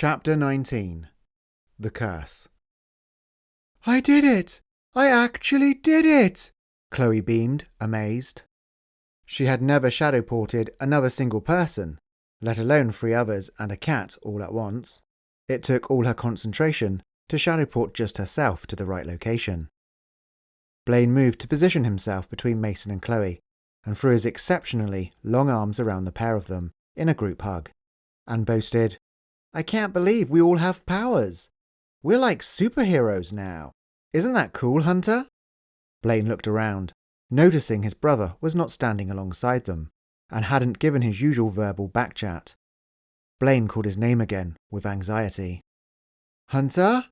Chapter 19. The Curse. I did it! I actually did it! Chloe beamed, amazed. She had never shadow-ported another single person, let alone 3 others and a cat all at once. It took all her concentration to shadow-port just herself to the right location. Blaine moved to position himself between Mason and Chloe, and threw his exceptionally long arms around the pair of them in a group hug, and boasted, "I can't believe we all have powers. We're like superheroes now. Isn't that cool, Hunter?" Blaine looked around, noticing his brother was not standing alongside them, and hadn't given his usual verbal backchat. Blaine called his name again with anxiety. "Hunter?"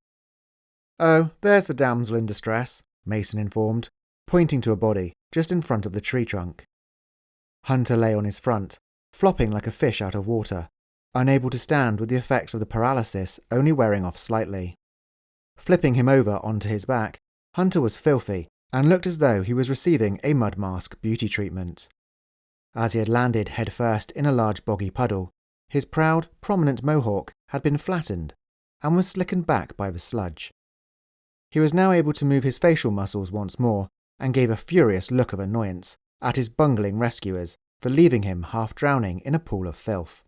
"Oh, there's the damsel in distress," Mason informed, pointing to a body just in front of the tree trunk. Hunter lay on his front, flopping like a fish out of water, unable to stand with the effects of the paralysis only wearing off slightly. Flipping him over onto his back, Hunter was filthy and looked as though he was receiving a mud mask beauty treatment. As he had landed headfirst in a large boggy puddle, his proud, prominent mohawk had been flattened and was slickened back by the sludge. He was now able to move his facial muscles once more and gave a furious look of annoyance at his bungling rescuers for leaving him half drowning in a pool of filth.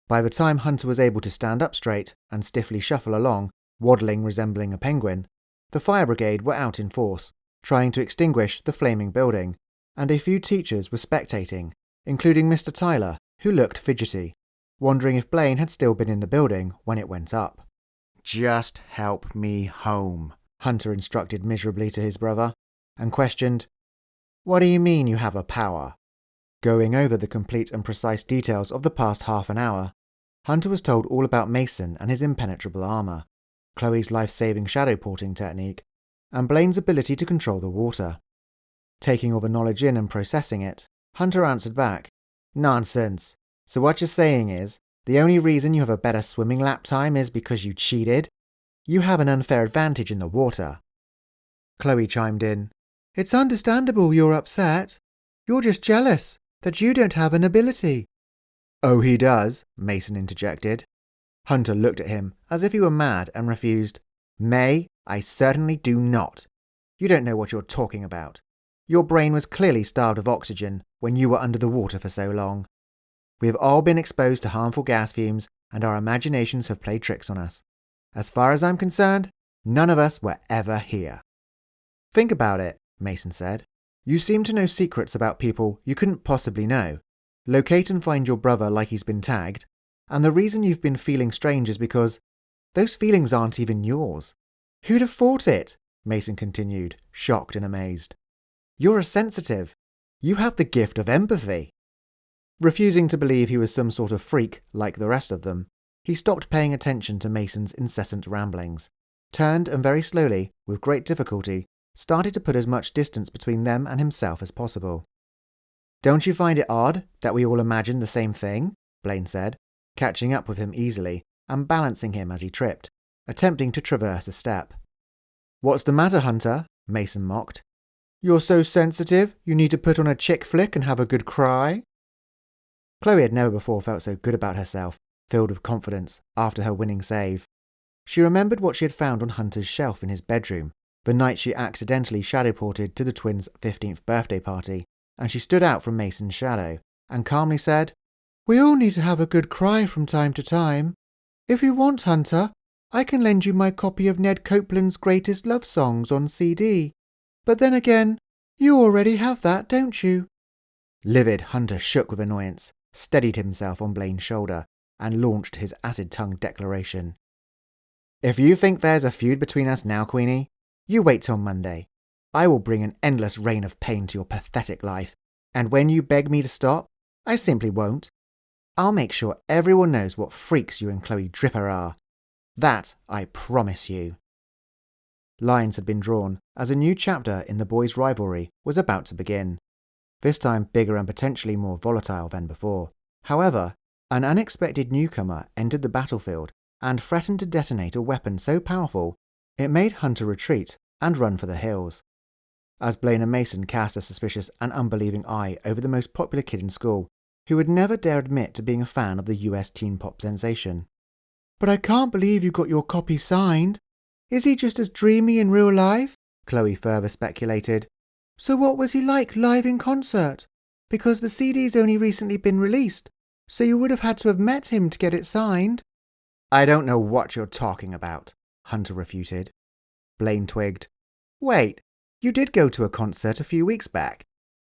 By the time Hunter was able to stand up straight and stiffly shuffle along, waddling resembling a penguin, the fire brigade were out in force, trying to extinguish the flaming building, and a few teachers were spectating, including Mr. Tyler, who looked fidgety, wondering if Blaine had still been in the building when it went up. "Just help me home," Hunter instructed miserably to his brother, and questioned, "What do you mean you have a power?" Going over the complete and precise details of the past half an hour, Hunter was told all about Mason and his impenetrable armour, Chloe's life-saving shadow-porting technique, and Blaine's ability to control the water. Taking all the knowledge in and processing it, Hunter answered back, "Nonsense. So what you're saying is, the only reason you have a better swimming lap time is because you cheated? You have an unfair advantage in the water." Chloe chimed in, "It's understandable you're upset. You're just jealous that you don't have an ability." "Oh, he does," Mason interjected. Hunter looked at him as if he were mad and refused. "May, I certainly do not. You don't know what you're talking about. Your brain was clearly starved of oxygen when you were under the water for so long. We have all been exposed to harmful gas fumes, and our imaginations have played tricks on us. As far as I'm concerned, none of us were ever here." "Think about it," Mason said. "You seem to know secrets about people you couldn't possibly know. Locate and find your brother like he's been tagged, and the reason you've been feeling strange is because those feelings aren't even yours." "Who'd have thought it?" Mason continued, shocked and amazed. "You're a sensitive. You have the gift of empathy." Refusing to believe he was some sort of freak like the rest of them, he stopped paying attention to Mason's incessant ramblings, turned and very slowly, with great difficulty, started to put as much distance between them and himself as possible. "Don't you find it odd that we all imagined the same thing?" Blaine said, catching up with him easily and balancing him as he tripped, attempting to traverse a step. "What's the matter, Hunter?" Mason mocked. "You're so sensitive you need to put on a chick flick and have a good cry?" Chloe had never before felt so good about herself, filled with confidence, after her winning save. She remembered what she had found on Hunter's shelf in his bedroom, the night she accidentally shadow-ported to the twins' 15th birthday party, and she stood out from Mason's shadow, and calmly said, "We all need to have a good cry from time to time. If you want, Hunter, I can lend you my copy of Ned Copeland's Greatest Love Songs on CD. But then again, you already have that, don't you?" Livid, Hunter shook with annoyance, steadied himself on Blaine's shoulder, and launched his acid-tongued declaration. "If you think there's a feud between us now, Queenie, you wait till Monday. I will bring an endless rain of pain to your pathetic life, and when you beg me to stop, I simply won't. I'll make sure everyone knows what freaks you and Chloe Draper are. That I promise you." Lines had been drawn as a new chapter in the boys' rivalry was about to begin, this time bigger and potentially more volatile than before. However, an unexpected newcomer entered the battlefield and threatened to detonate a weapon so powerful it made Hunter retreat and run for the hills. As Blaine and Mason cast a suspicious and unbelieving eye over the most popular kid in school, who would never dare admit to being a fan of the US teen pop sensation. But I can't believe you got your copy signed. Is he just as dreamy in real life? Chloe further speculated. So what was he like live in concert? Because the CD's only recently been released, so you would have had to have met him to get it signed. I don't know what you're talking about, Hunter refuted. Blaine twigged. Wait, you did go to a concert a few weeks back,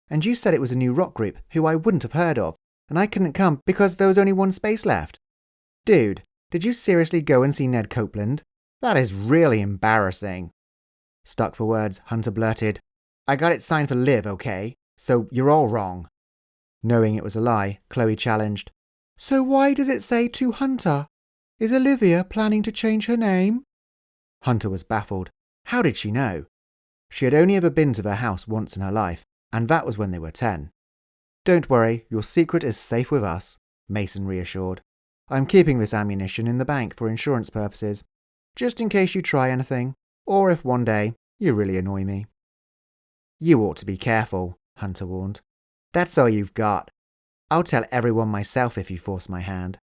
and you said it was a new rock group who I wouldn't have heard of, and I couldn't come because there was only one space left. Dude, did you seriously go and see Ned Copeland? That is really embarrassing. Stuck for words, Hunter blurted, I got it signed for Liv, okay? So you're all wrong. Knowing it was a lie, Chloe challenged. So why does it say to Hunter? Is Olivia planning to change her name? Hunter was baffled. How did she know? She had only ever been to their house once in her life, and that was when they were 10. Don't worry, your secret is safe with us, Mason reassured. I'm keeping this ammunition in the bank for insurance purposes, just in case you try anything, or if one day you really annoy me. You ought to be careful, Hunter warned. That's all you've got. I'll tell everyone myself if you force my hand.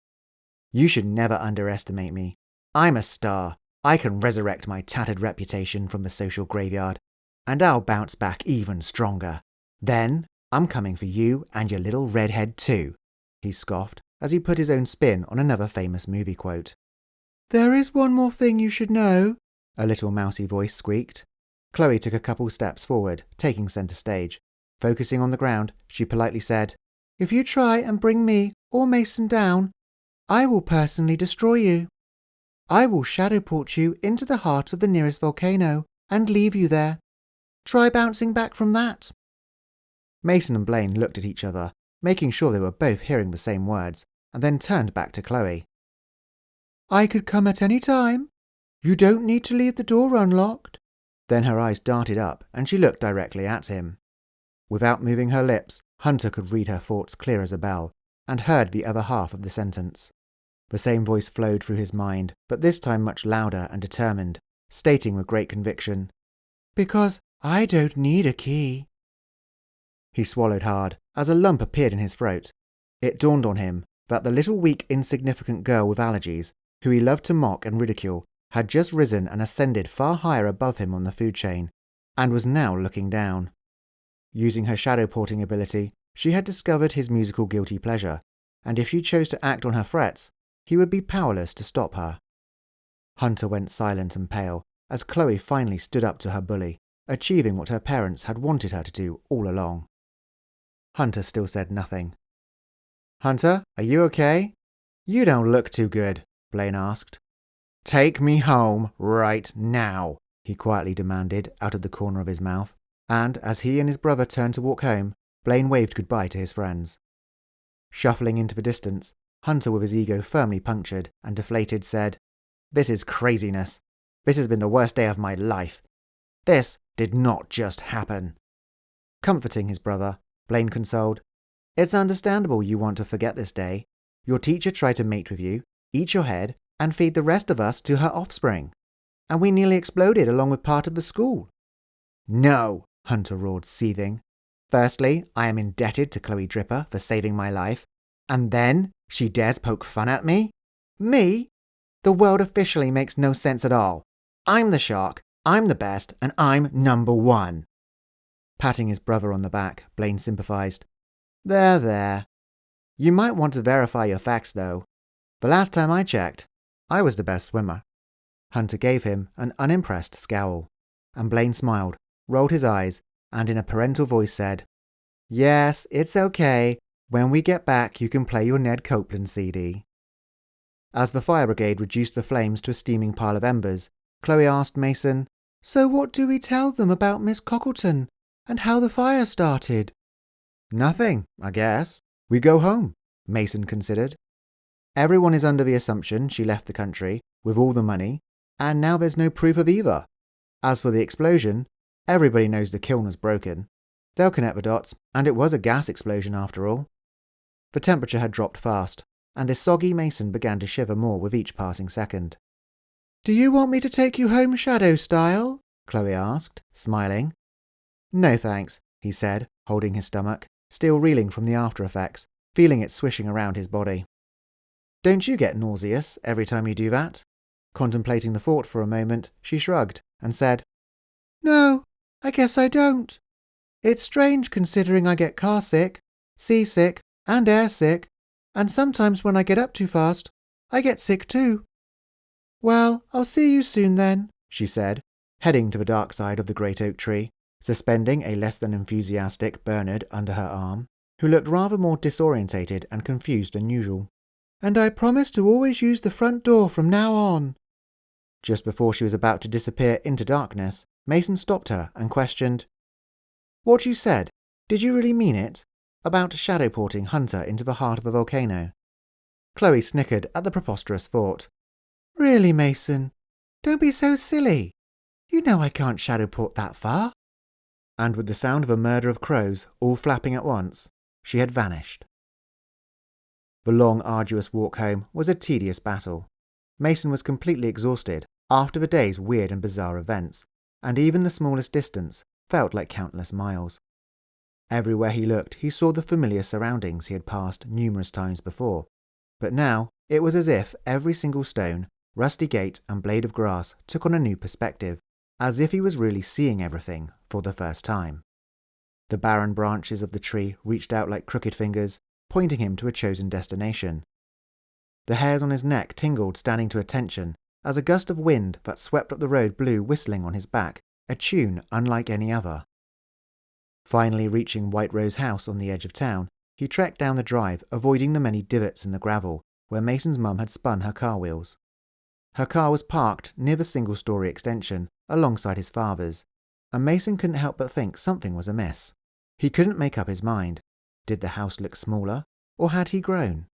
You should never underestimate me. I'm a star. I can resurrect my tattered reputation from the social graveyard, and I'll bounce back even stronger. Then I'm coming for you and your little redhead too, he scoffed as he put his own spin on another famous movie quote. There is one more thing you should know, a little mousy voice squeaked. Chloe took a couple steps forward, taking centre stage. Focusing on the ground, she politely said, If you try and bring me or Mason down, I will personally destroy you. I will shadowport you into the heart of the nearest volcano and leave you there. Try bouncing back from that. Mason and Blaine looked at each other, making sure they were both hearing the same words, and then turned back to Chloe. I could come at any time. You don't need to leave the door unlocked. Then her eyes darted up and she looked directly at him. Without moving her lips, Hunter could read her thoughts clear as a bell, and heard the other half of the sentence. The same voice flowed through his mind, but this time much louder and determined, stating with great conviction, Because I don't need a key. He swallowed hard, as a lump appeared in his throat. It dawned on him that the little weak, insignificant girl with allergies, who he loved to mock and ridicule, had just risen and ascended far higher above him on the food chain, and was now looking down. Using her shadow-porting ability, she had discovered his musical guilty pleasure, and if she chose to act on her threats, he would be powerless to stop her. Hunter went silent and pale, as Chloe finally stood up to her bully, achieving what her parents had wanted her to do all along. Hunter still said nothing. Hunter, are you okay? You don't look too good, Blaine asked. Take me home right now, he quietly demanded out of the corner of his mouth, and as he and his brother turned to walk home, Blaine waved goodbye to his friends. Shuffling into the distance, Hunter, with his ego firmly punctured and deflated, said, This is craziness. This has been the worst day of my life. This did not just happen. Comforting his brother, Blaine consoled, It's understandable you want to forget this day. Your teacher tried to mate with you, eat your head, and feed the rest of us to her offspring. And we nearly exploded along with part of the school. No, Hunter roared, seething. Firstly, I am indebted to Chloe Draper for saving my life, and then she dares poke fun at me? Me? The world officially makes no sense at all. I'm the shark, I'm the best, and I'm number one. Patting his brother on the back, Blaine sympathized. There. You might want to verify your facts, though. The last time I checked, I was the best swimmer. Hunter gave him an unimpressed scowl, and Blaine smiled, rolled his eyes, and in a parental voice said, Yes, it's okay. When we get back, you can play your Ned Copeland CD. As the fire brigade reduced the flames to a steaming pile of embers, Chloe asked Mason, So what do we tell them about Miss Cockleton, and how the fire started? Nothing, I guess. We go home, Mason considered. Everyone is under the assumption she left the country with all the money, and now there's no proof of either. As for the explosion, everybody knows the kiln was broken. They'll connect the dots, and it was a gas explosion after all. The temperature had dropped fast, and a soggy Mason began to shiver more with each passing second. Do you want me to take you home shadow style? Chloe asked, smiling. No thanks, he said, holding his stomach, still reeling from the after effects, feeling it swishing around his body. Don't you get nauseous every time you do that? Contemplating the thought for a moment, she shrugged and said, No, I guess I don't. It's strange considering I get car sick, seasick, and air sick, and sometimes when I get up too fast, I get sick too. Well, I'll see you soon then, she said, heading to the dark side of the great oak tree, suspending a less than enthusiastic Bernard under her arm, who looked rather more disorientated and confused than usual. And I promise to always use the front door from now on. Just before she was about to disappear into darkness, Mason stopped her and questioned, What you said, did you really mean it? About shadow-porting Hunter into the heart of a volcano? Chloe snickered at the preposterous thought. Really, Mason? Don't be so silly. You know I can't shadow-port that far. And with the sound of a murder of crows all flapping at once, she had vanished. The long, arduous walk home was a tedious battle. Mason was completely exhausted after the day's weird and bizarre events, and even the smallest distance felt like countless miles. Everywhere he looked, he saw the familiar surroundings he had passed numerous times before, but now it was as if every single stone, rusty gate and blade of grass took on a new perspective, as if he was really seeing everything for the first time. The barren branches of the tree reached out like crooked fingers, pointing him to a chosen destination. The hairs on his neck tingled, standing to attention, as a gust of wind that swept up the road blew whistling on his back, a tune unlike any other. Finally reaching White Rose House on the edge of town, he trekked down the drive, avoiding the many divots in the gravel where Mason's mum had spun her car wheels. Her car was parked near the single-story extension, alongside his father's, and Mason couldn't help but think something was amiss. He couldn't make up his mind. Did the house look smaller, or had he grown?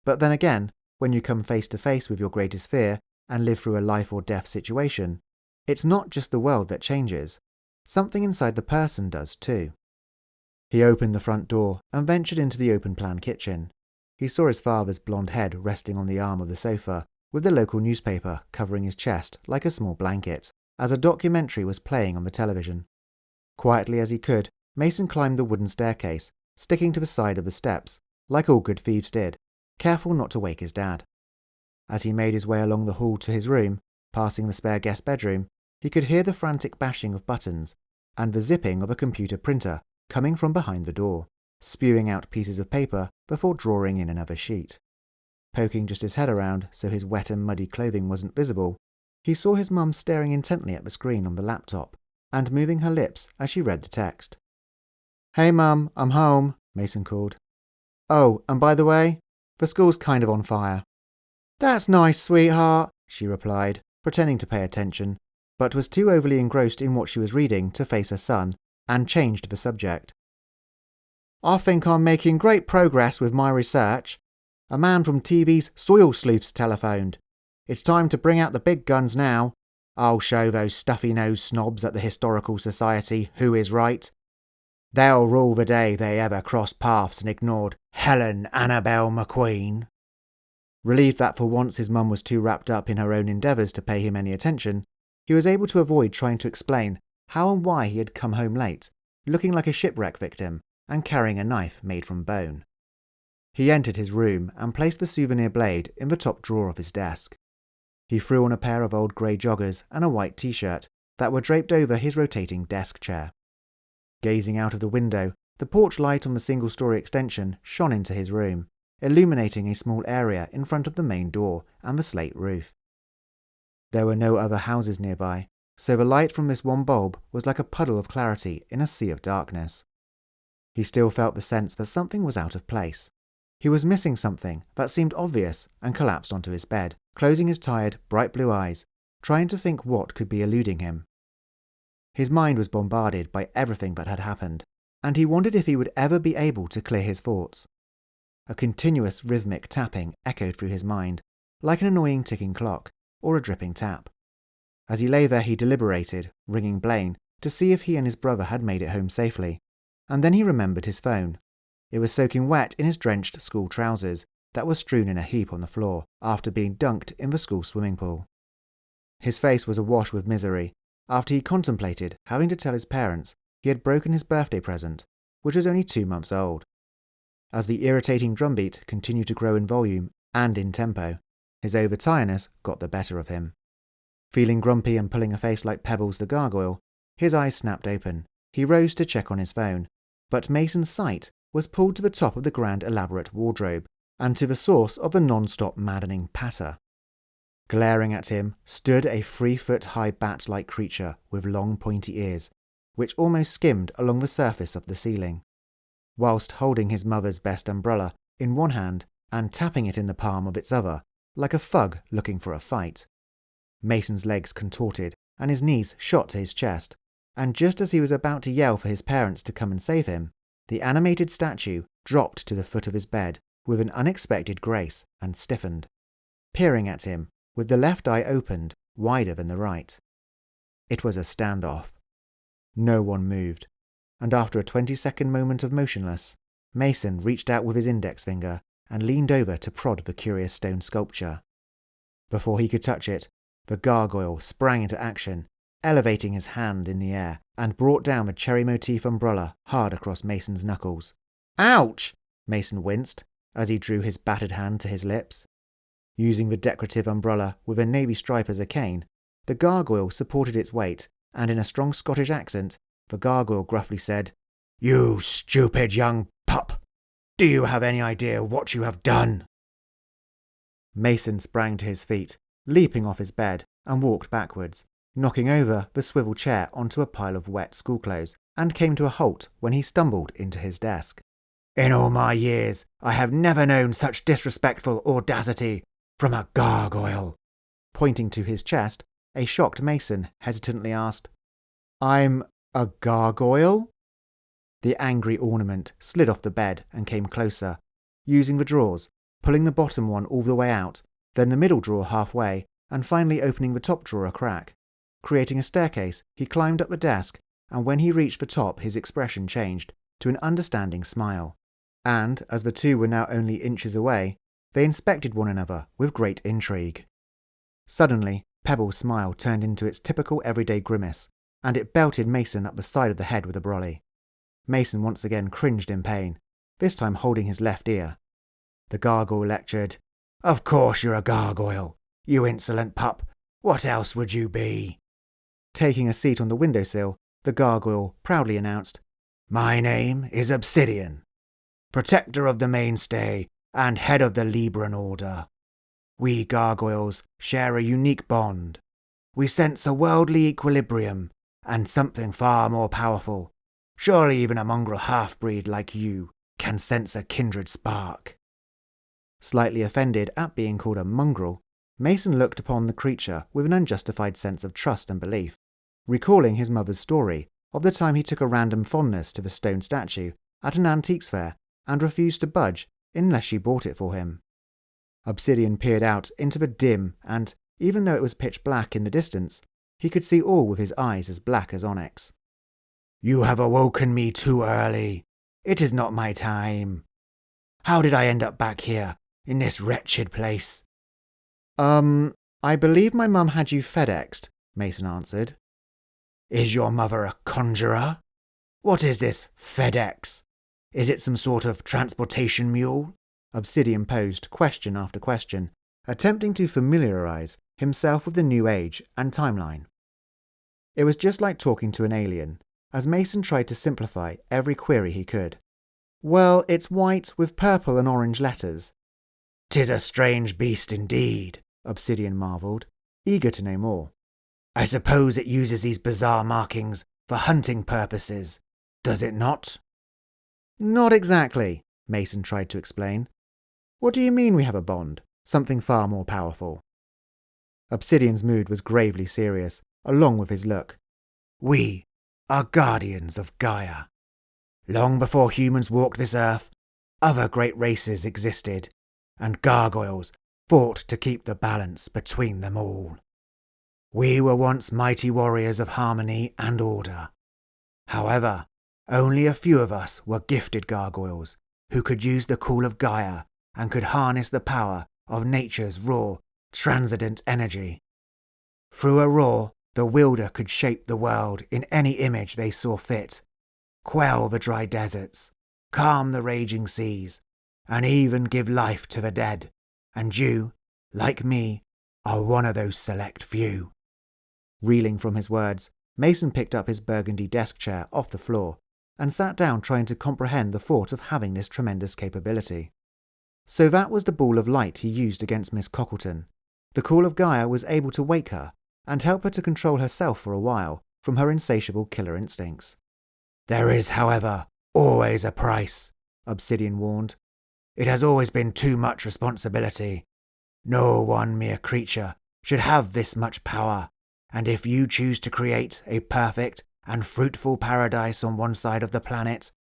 But then again, when you come face to face with your greatest fear and live through a life or death situation, it's not just the world that changes. Something inside the person does too. He opened the front door and ventured into the open-plan kitchen. He saw his father's blonde head resting on the arm of the sofa, with the local newspaper covering his chest like a small blanket, as a documentary was playing on the television. Quietly as he could, Mason climbed the wooden staircase, sticking to the side of the steps, like all good thieves did, careful not to wake his dad. As he made his way along the hall to his room, passing the spare guest bedroom, he could hear the frantic bashing of buttons and the zipping of a computer printer coming from behind the door, spewing out pieces of paper before drawing in another sheet. Poking just his head around so his wet and muddy clothing wasn't visible, he saw his mum staring intently at the screen on the laptop and moving her lips as she read the text. "Hey Mum, I'm home," Mason called. "Oh, and by the way, the school's kind of on fire." "That's nice, sweetheart," she replied, pretending to pay attention, but was too overly engrossed in what she was reading to face her son, and changed the subject. "I think I'm making great progress with my research. A man from TV's Soil Sleuths telephoned. It's time to bring out the big guns now. I'll show those stuffy-nosed snobs at the Historical Society who is right. They'll rue the day they ever crossed paths and ignored Helen Annabel McQueen." Relieved that for once his mum was too wrapped up in her own endeavours to pay him any attention, he was able to avoid trying to explain how and why he had come home late, looking like a shipwreck victim and carrying a knife made from bone. He entered his room and placed the souvenir blade in the top drawer of his desk. He threw on a pair of old grey joggers and a white t-shirt that were draped over his rotating desk chair. Gazing out of the window, the porch light on the single-story extension shone into his room, illuminating a small area in front of the main door and the slate roof. There were no other houses nearby, so the light from this one bulb was like a puddle of clarity in a sea of darkness. He still felt the sense that something was out of place. He was missing something that seemed obvious and collapsed onto his bed, closing his tired, bright blue eyes, trying to think what could be eluding him. His mind was bombarded by everything that had happened, and he wondered if he would ever be able to clear his thoughts. A continuous rhythmic tapping echoed through his mind, like an annoying ticking clock or a dripping tap. As he lay there he deliberated, ringing Blaine, to see if he and his brother had made it home safely, and then he remembered his phone. It was soaking wet in his drenched school trousers that were strewn in a heap on the floor after being dunked in the school swimming pool. His face was awash with misery after he contemplated having to tell his parents he had broken his birthday present, which was only 2 months old. As the irritating drumbeat continued to grow in volume and in tempo. His overtiredness got the better of him. Feeling grumpy and pulling a face like Pebbles the gargoyle, his eyes snapped open. He rose to check on his phone, but Mason's sight was pulled to the top of the grand elaborate wardrobe and to the source of the non-stop maddening patter. Glaring at him stood a 3-foot-high bat-like creature with long pointy ears, which almost skimmed along the surface of the ceiling. Whilst holding his mother's best umbrella in one hand and tapping it in the palm of its other, like a thug looking for a fight. Mason's legs contorted and his knees shot to his chest, and just as he was about to yell for his parents to come and save him, the animated statue dropped to the foot of his bed with an unexpected grace and stiffened, peering at him with the left eye opened wider than the right. It was a standoff. No one moved, and after a 20-second moment of motionless, Mason reached out with his index finger and leaned over to prod the curious stone sculpture. Before he could touch it, the gargoyle sprang into action, elevating his hand in the air, and brought down the cherry motif umbrella hard across Mason's knuckles. "Ouch!" Mason winced as he drew his battered hand to his lips. Using the decorative umbrella with a navy stripe as a cane, the gargoyle supported its weight, and in a strong Scottish accent, the gargoyle gruffly said, "You stupid young pup! Do you have any idea what you have done?" Mason sprang to his feet, leaping off his bed, and walked backwards, knocking over the swivel chair onto a pile of wet school clothes, and came to a halt when he stumbled into his desk. "In all my years, I have never known such disrespectful audacity from a gargoyle." Pointing to his chest, a shocked Mason hesitantly asked, "I'm a gargoyle?" The angry ornament slid off the bed and came closer, using the drawers, pulling the bottom one all the way out, then the middle drawer halfway, and finally opening the top drawer a crack. Creating a staircase, he climbed up the desk, and when he reached the top his expression changed to an understanding smile. And, as the two were now only inches away, they inspected one another with great intrigue. Suddenly, Pebble's smile turned into its typical everyday grimace, and it belted Mason up the side of the head with a brolly. Mason once again cringed in pain, this time holding his left ear. The gargoyle lectured, "Of course you're a gargoyle, you insolent pup. What else would you be?" Taking a seat on the windowsill, the gargoyle proudly announced, "My name is Obsidian, protector of the mainstay and head of the Libran Order. We gargoyles share a unique bond. We sense a worldly equilibrium and something far more powerful. Surely even a mongrel half-breed like you can sense a kindred spark." Slightly offended at being called a mongrel, Mason looked upon the creature with an unjustified sense of trust and belief, recalling his mother's story of the time he took a random fondness to the stone statue at an antiques fair and refused to budge unless she bought it for him. Obsidian peered out into the dim, and, even though it was pitch black in the distance, he could see all with his eyes as black as onyx. "You have awoken me too early. It is not my time. How did I end up back here, in this wretched place?" I believe my mum had you FedExed," Mason answered. "Is your mother a conjurer? What is this FedEx? Is it some sort of transportation mule?" Obsidian posed question after question, attempting to familiarise himself with the new age and timeline. It was just like talking to an alien, as Mason tried to simplify every query he could. "Well, it's white with purple and orange letters." "'Tis a strange beast indeed," Obsidian marvelled, eager to know more. "I suppose it uses these bizarre markings for hunting purposes, does it not?" "Not exactly," Mason tried to explain. "What do you mean we have a bond? Something far more powerful?" Obsidian's mood was gravely serious, along with his look. "We are guardians of Gaia. Long before humans walked this earth, other great races existed, and gargoyles fought to keep the balance between them all. We were once mighty warriors of harmony and order. However, only a few of us were gifted gargoyles who could use the call of Gaia and could harness the power of nature's raw, transcendent energy. Through a roar, the wielder could shape the world in any image they saw fit, quell the dry deserts, calm the raging seas, and even give life to the dead and you, like me, are one of those select few." Reeling from his words, Mason picked up his burgundy desk chair off the floor and sat down, trying to comprehend the thought of having this tremendous capability. So that was the ball of light he used against Miss Cockleton. The call of Gaia was able to wake her and help her to control herself for a while from her insatiable killer instincts. "There is, however, always a price," Obsidian warned. "It has always been too much responsibility. No one mere creature should have this much power, and if you choose to create a perfect and fruitful paradise on one side of the planet,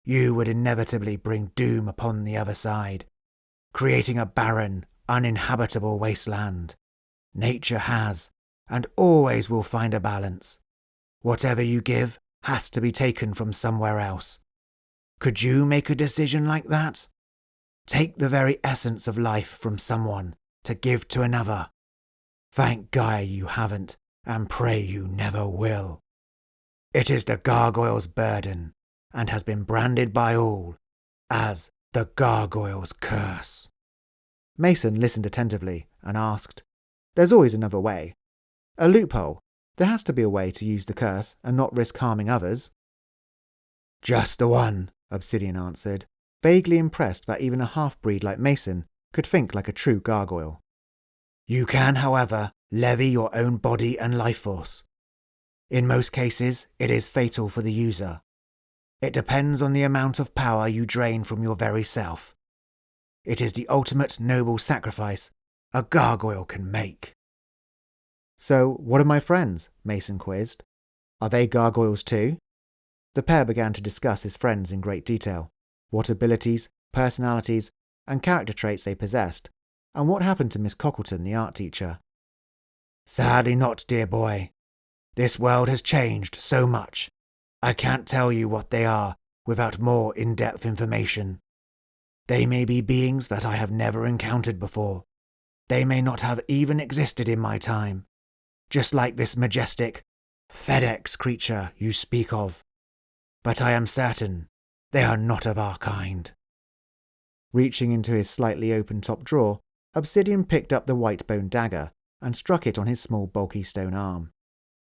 you would inevitably bring doom upon the other side, creating a barren, uninhabitable wasteland. Nature has, and always will find a balance. Whatever you give has to be taken from somewhere else. Could you make a decision like that? Take the very essence of life from someone to give to another. Thank Gaia you haven't, and pray you never will. It is the Gargoyle's burden, and has been branded by all as the Gargoyle's curse." Mason listened attentively and asked, "There's always another way. A loophole. There has to be a way to use the curse and not risk harming others." "Just the one," Obsidian answered, vaguely impressed that even a half-breed like Mason could think like a true gargoyle. "You can, however, levy your own body and life force. In most cases, it is fatal for the user. It depends on the amount of power you drain from your very self. It is the ultimate noble sacrifice a gargoyle can make." "So, what are my friends?" Mason quizzed. "Are they gargoyles too?" The pair began to discuss his friends in great detail, what abilities, personalities, and character traits they possessed, and what happened to Miss Cockleton, the art teacher. "Sadly not, dear boy. This world has changed so much. I can't tell you what they are without more in-depth information. They may be beings that I have never encountered before. They may not have even existed in my time, just like this majestic FedEx creature you speak of. But I am certain they are not of our kind." Reaching into his slightly open top drawer, Obsidian picked up the white bone dagger and struck it on his small bulky stone arm.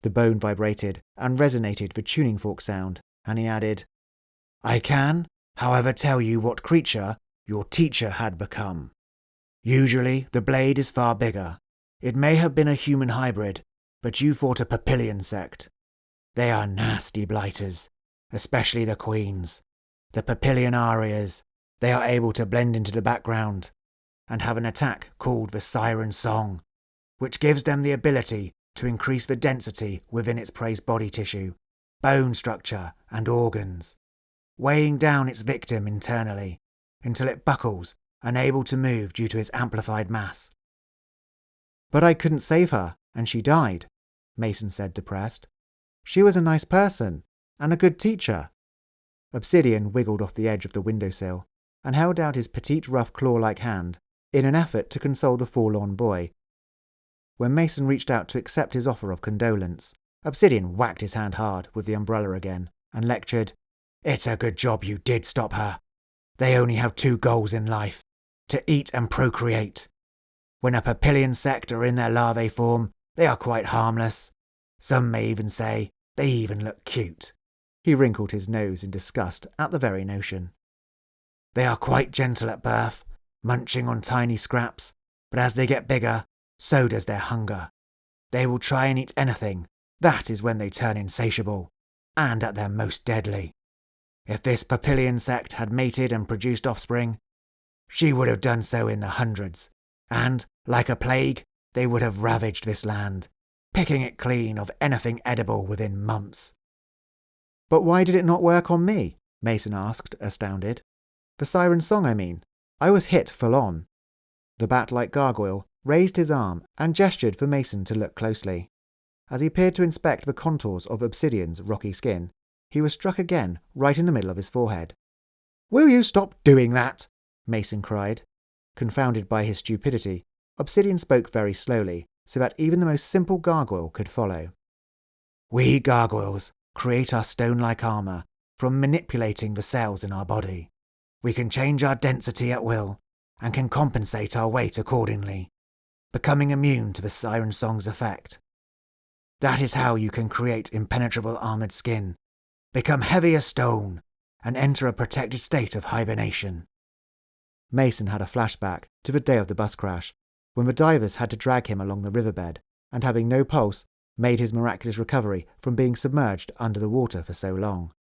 The bone vibrated and resonated the tuning fork sound, and he added, "I can, however, tell you what creature your teacher had become. Usually the blade is far bigger. It may have been a human hybrid, but you fought a Papillion sect. They are nasty blighters, especially the queens. The Papillion arias, they are able to blend into the background and have an attack called the Siren Song, which gives them the ability to increase the density within its prey's body tissue, bone structure, and organs, weighing down its victim internally until it buckles, unable to move due to its amplified mass." "But I couldn't save her, and she died," Mason said, depressed. "She was a nice person, and a good teacher." Obsidian wiggled off the edge of the windowsill and held out his petite, rough, claw-like hand in an effort to console the forlorn boy. When Mason reached out to accept his offer of condolence, Obsidian whacked his hand hard with the umbrella again and lectured, "It's a good job you did stop her. They only have two goals in life, to eat and procreate. When a Papillion sect are in their larvae form, they are quite harmless. Some may even say they even look cute." He wrinkled his nose in disgust at the very notion. "They are quite gentle at birth, munching on tiny scraps, but as they get bigger, so does their hunger. They will try and eat anything. That is when they turn insatiable, and at their most deadly. If this Papillion sect had mated and produced offspring, she would have done so in the hundreds, and, like a plague, they would have ravaged this land, picking it clean of anything edible within months." "But why did it not work on me?" Mason asked, astounded. "The Siren Song, I mean. I was hit full on." The bat-like gargoyle raised his arm and gestured for Mason to look closely. As he peered to inspect the contours of Obsidian's rocky skin, he was struck again right in the middle of his forehead. "Will you stop doing that?" Mason cried. Confounded by his stupidity, Obsidian spoke very slowly, so that even the most simple gargoyle could follow. "We gargoyles create our stone-like armour from manipulating the cells in our body. We can change our density at will, and can compensate our weight accordingly, becoming immune to the siren song's effect. That is how you can create impenetrable armoured skin, become heavy as stone, and enter a protected state of hibernation. Mason had a flashback to the day of the bus crash, when the divers had to drag him along the riverbed, and having no pulse, made his miraculous recovery from being submerged under the water for so long.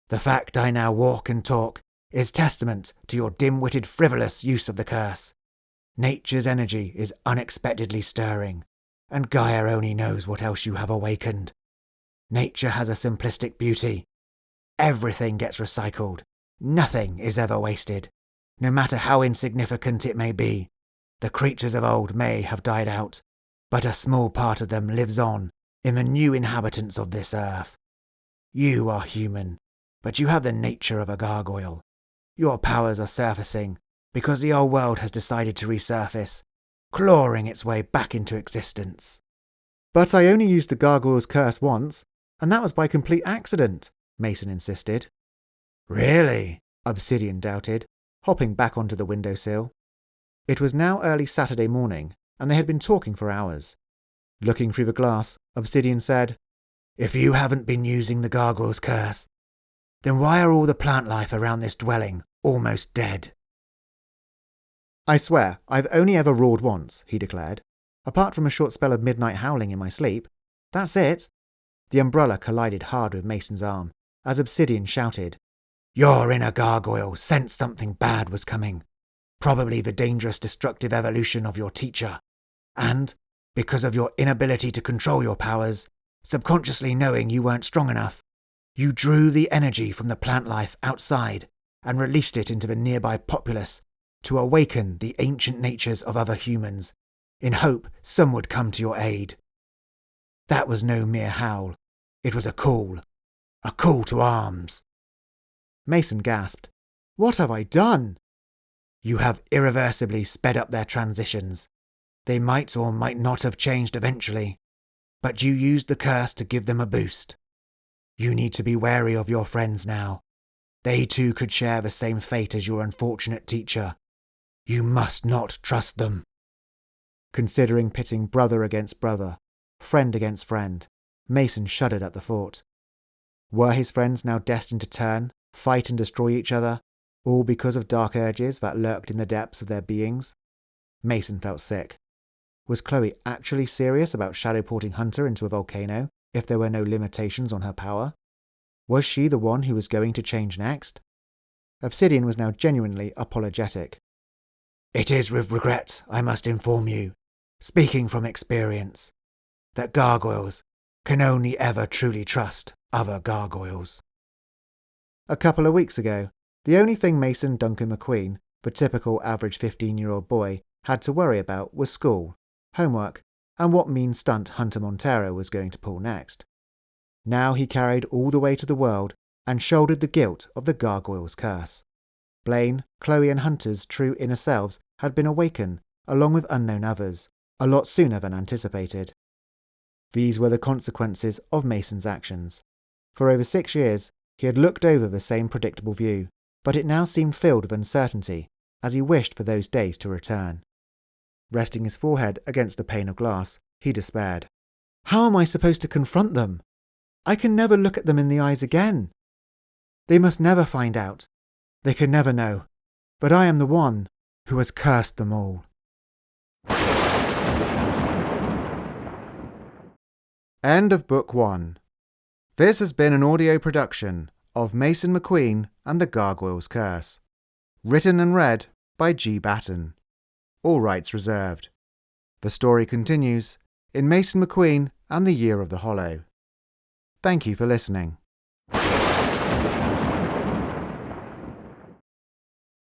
The fact I now walk and talk is testament to your dim-witted frivolous use of the curse. Nature's energy is unexpectedly stirring, and Gaia only knows what else you have awakened. Nature has a simplistic beauty. Everything gets recycled. Nothing is ever wasted, no matter how insignificant it may be. The creatures of old may have died out, but a small part of them lives on in the new inhabitants of this earth. You are human, but you have the nature of a gargoyle. Your powers are surfacing because the old world has decided to resurface, clawing its way back into existence. But I only used the gargoyle's curse once, and that was by complete accident, Mason insisted. Really? Obsidian doubted, hopping back onto the windowsill. It was now early Saturday morning, and they had been talking for hours. Looking through the glass, Obsidian said, If you haven't been using the gargoyle's curse, then why are all the plant life around this dwelling almost dead? I swear, I've only ever roared once, he declared. Apart from a short spell of midnight howling in my sleep. That's it. The umbrella collided hard with Mason's arm, as Obsidian shouted, Your inner gargoyle sensed something bad was coming. Probably the dangerous destructive evolution of your teacher. And, because of your inability to control your powers, subconsciously knowing you weren't strong enough, you drew the energy from the plant life outside and released it into the nearby populace to awaken the ancient natures of other humans, in hope some would come to your aid. That was no mere howl. It was a call to arms. Mason gasped. What have I done? You have irreversibly sped up their transitions. They might or might not have changed eventually, but you used the curse to give them a boost. You need to be wary of your friends now. They too could share the same fate as your unfortunate teacher. You must not trust them. Considering pitting brother against brother, friend against friend, Mason shuddered at the thought. Were his friends now destined to turn, fight and destroy each other, all because of dark urges that lurked in the depths of their beings? Mason felt sick. Was Chloe actually serious about shadow-porting Hunter into a volcano if there were no limitations on her power? Was she the one who was going to change next? Obsidian was now genuinely apologetic. It is with regret I must inform you, speaking from experience, that gargoyles can only ever truly trust other gargoyles. A couple of weeks ago, the only thing Mason Duncan McQueen, the typical average 15-year-old boy, had to worry about was school, homework, and what mean stunt Hunter Montero was going to pull next. Now he carried all the weight of the world and shouldered the guilt of the gargoyle's curse. Blaine, Chloe and Hunter's true inner selves had been awakened, along with unknown others, a lot sooner than anticipated. These were the consequences of Mason's actions. For over 6 years, he had looked over the same predictable view, but it now seemed filled with uncertainty, as he wished for those days to return. Resting his forehead against a pane of glass, he despaired. How am I supposed to confront them? I can never look at them in the eyes again. They must never find out. They can never know. But I am the one who has cursed them all. End of Book 1. This has been an audio production of Mason McQueen and the Gargoyle's Curse. Written and read by G. Batten. All rights reserved. The story continues in Mason McQueen and the Year of the Hollow. Thank you for listening.